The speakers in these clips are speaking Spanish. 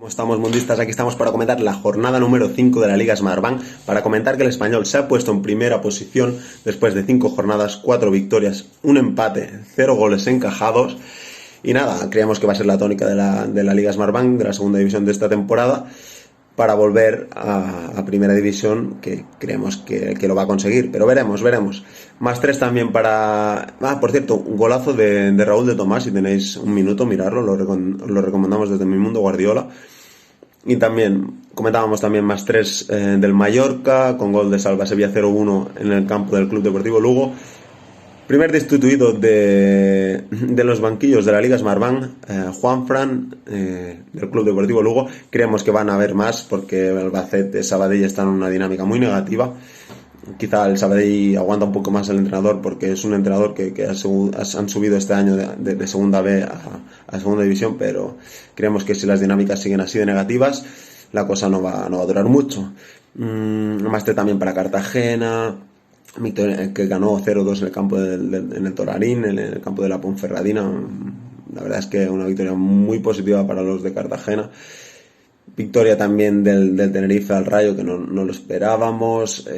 ¿Cómo estamos, mundistas? Aquí estamos para comentar la jornada número 5 de la Liga Smartbank, para comentar que el Español se ha puesto en primera posición después de 5 jornadas, 4 victorias, un empate, 0 goles encajados. Y nada, creemos que va a ser la tónica de la Liga Smartbank, de la segunda división de esta temporada, para volver a primera división, que creemos que lo va a conseguir, pero veremos. +3 también para... por cierto, un golazo de Raúl de Tomás, si tenéis un minuto, mirarlo, lo recomendamos desde Mi Mundo Guardiola. Y también comentábamos también +3 del Mallorca, con gol de Salva Sevilla 0-1 en el campo del Club Deportivo Lugo. Primer destituido de los banquillos de la Liga Smartbank, Juanfran, del Club Deportivo Lugo. Creemos que van a haber más porque Albacete, Sabadell están en una dinámica muy negativa. Quizá el Sabadell aguanta un poco más el entrenador porque es un entrenador que han subido este año de segunda B a segunda división, pero creemos que si las dinámicas siguen así de negativas, la cosa no va a durar mucho. +3 también para Cartagena, que ganó 0-2 en el campo en el Torarín, en el campo de la Ponferradina. La verdad es que una victoria muy positiva para los de Cartagena. Victoria también del Tenerife al Rayo, que no lo esperábamos.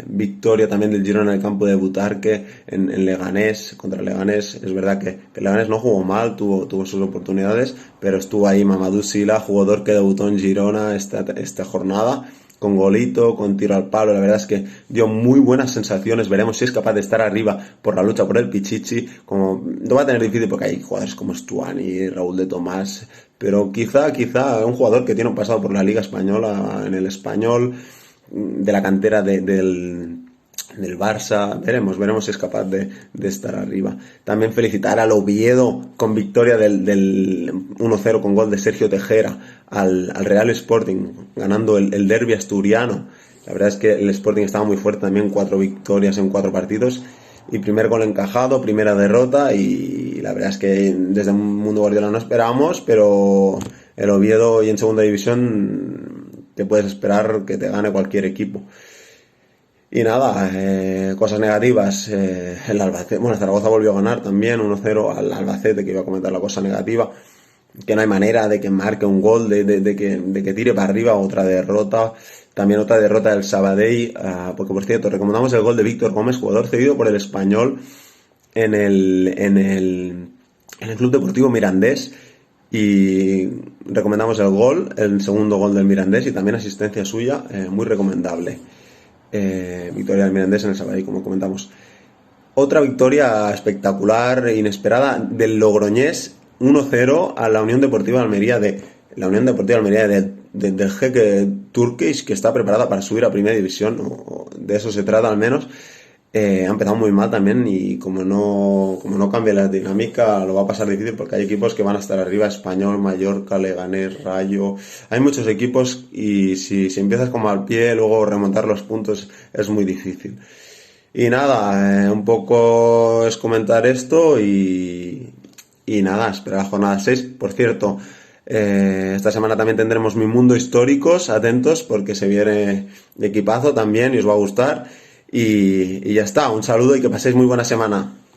Victoria también del Girona en el campo de Butarque, en Leganés, contra Leganés. Es verdad que Leganés no jugó mal, tuvo sus oportunidades, pero estuvo ahí Mamadou Sila, jugador que debutó en Girona esta jornada, con golito, con tiro al palo. La verdad es que dio muy buenas sensaciones. Veremos si es capaz de estar arriba por la lucha por el Pichichi. Como lo va a tener difícil porque hay jugadores como Stuani, Raúl de Tomás, pero quizá un jugador que tiene un pasado por la Liga Española, en el Español, de la cantera del Barça. Veremos si es capaz de estar arriba. También felicitar al Oviedo con victoria del 1-0 con gol de Sergio Tejera al Real Sporting, ganando el derbi asturiano. La verdad es que el Sporting estaba muy fuerte también, 4 victorias en 4 partidos. Y primer gol encajado, primera derrota, y la verdad es que desde un Mundo Guardiola no esperábamos, pero el Oviedo y en segunda división te puedes esperar que te gane cualquier equipo. Y nada, cosas negativas, el Albacete, Zaragoza volvió a ganar también 1-0 al Albacete, que iba a comentar la cosa negativa, que no hay manera de que marque un gol, de que tire para arriba. Otra derrota. También otra derrota del Sabadell, porque por cierto, recomendamos el gol de Víctor Gómez, jugador cedido por el Español en el Club Deportivo Mirandés, y recomendamos el gol, el segundo gol del Mirandés, y también asistencia suya, muy recomendable. Victoria del Mirandés en el Sabadell, como comentamos. Otra victoria espectacular e inesperada del Logroñés, 1-0 a la Unión Deportiva de Almería, del jeque Turkish, que está preparada para subir a primera división, o de eso se trata al menos. Ha empezado muy mal también, y como no cambia la dinámica, lo va a pasar difícil porque hay equipos que van a estar arriba: Español, Mallorca, Leganés, Rayo. Hay muchos equipos, y si empiezas como al pie, luego remontar los puntos es muy difícil. Y nada, un poco es comentar esto y nada, espera la jornada 6. Por cierto, esta semana también tendremos Mi Mundo Históricos, atentos porque se viene de equipazo también y os va a gustar. Y ya está, un saludo y que paséis muy buena semana.